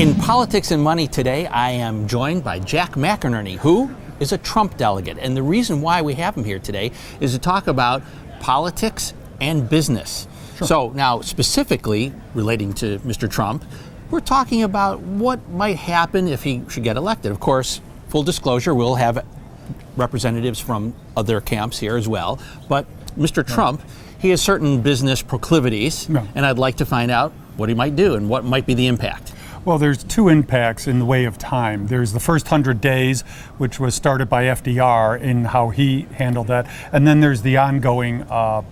In Politics and Money today, I am joined by Jack McInerney, who is a Trump delegate. And the reason why we have him here today is to talk about politics and business. Sure. So now, specifically relating to Mr. Trump, we're talking about what might happen if he should get elected. Of course, full disclosure, we'll have representatives from other camps here as well. But Mr. Trump, he has certain business proclivities, and I'd like to find out what he might do and what might be the impact. Well, there's two impacts in the way of time. There's the first 100 days, which was started by FDR in how he handled that. And then there's the ongoing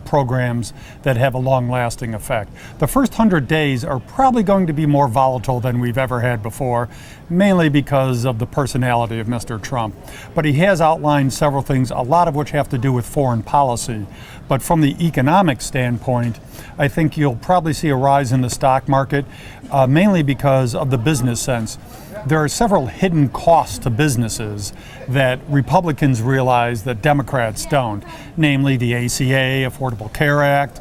programs that have a long-lasting effect. The first 100 days are probably going to be more volatile than we've ever had before, mainly because of the personality of Mr. Trump. But he has outlined several things, a lot of which have to do with foreign policy. But from the economic standpoint, I think you'll probably see a rise in the stock market, mainly because of the business sense. There are several hidden costs to businesses that Republicans realize that Democrats don't, namely the ACA, Affordable Care Act,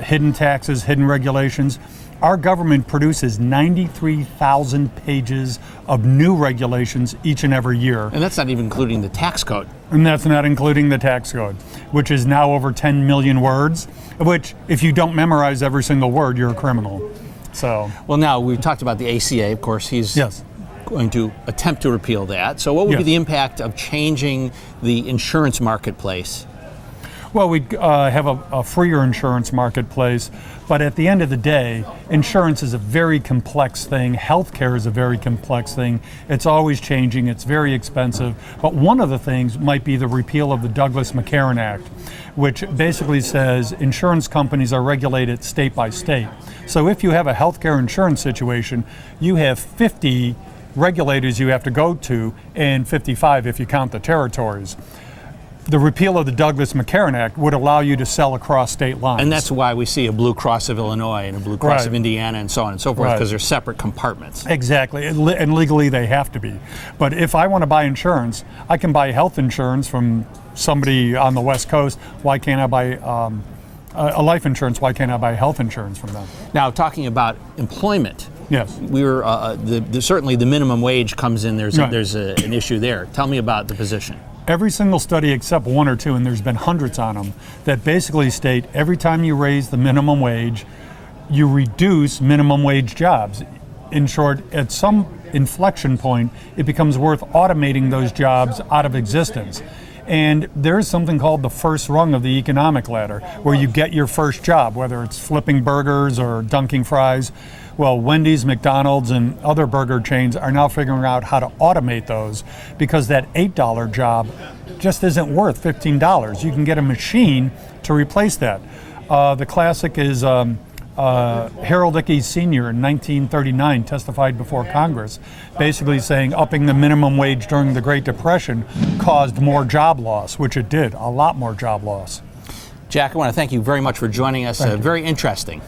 hidden taxes, hidden regulations. Our government produces 93,000 pages of new regulations each and every year. And that's not even including the tax code. And that's not including the tax code, which is now over 10 million words, which if you don't memorize every single word, you're a criminal. So, well, now we've talked about the ACA. Of course, he's going to attempt to repeal that. So what would be the impact of changing the insurance marketplace? Well, we'd have a freer insurance marketplace, but at the end of the day, insurance is a very complex thing. Healthcare is a very complex thing. It's always changing. It's very expensive. But one of the things might be the repeal of the Douglas-McCarran Act, which basically says insurance companies are regulated state by state. So if you have a healthcare insurance situation, you have 50 regulators you have to go to, and 55 if you count the territories. The repeal of the Douglas-McCarran Act would allow you to sell across state lines. And that's why we see a Blue Cross of Illinois and a Blue Cross of Indiana and so on and so forth, because they're separate compartments. Exactly, and legally they have to be. But if I want to buy insurance, I can buy health insurance from somebody on the West Coast. Why can't I buy a life insurance? Why can't I buy health insurance from them? Now, talking about employment. Yes. We were certainly the minimum wage comes in. There's an issue there. Tell me about the position. Every single study except one or two, and there's been hundreds on them, that basically state every time you raise the minimum wage, you reduce minimum wage jobs. In short, at some inflection point, it becomes worth automating those jobs out of existence. And there is something called the first rung of the economic ladder, where you get your first job, whether it's flipping burgers or dunking fries. Well, Wendy's, McDonald's, and other burger chains are now figuring out how to automate those, because that $8 job just isn't worth $15. You can get a machine to replace that. The classic is Harold Ickes Sr. in 1939 testified before Congress, basically saying upping the minimum wage during the Great Depression caused more job loss, which it did, a lot more job loss. Jack, I want to thank you very much for joining us. Very interesting.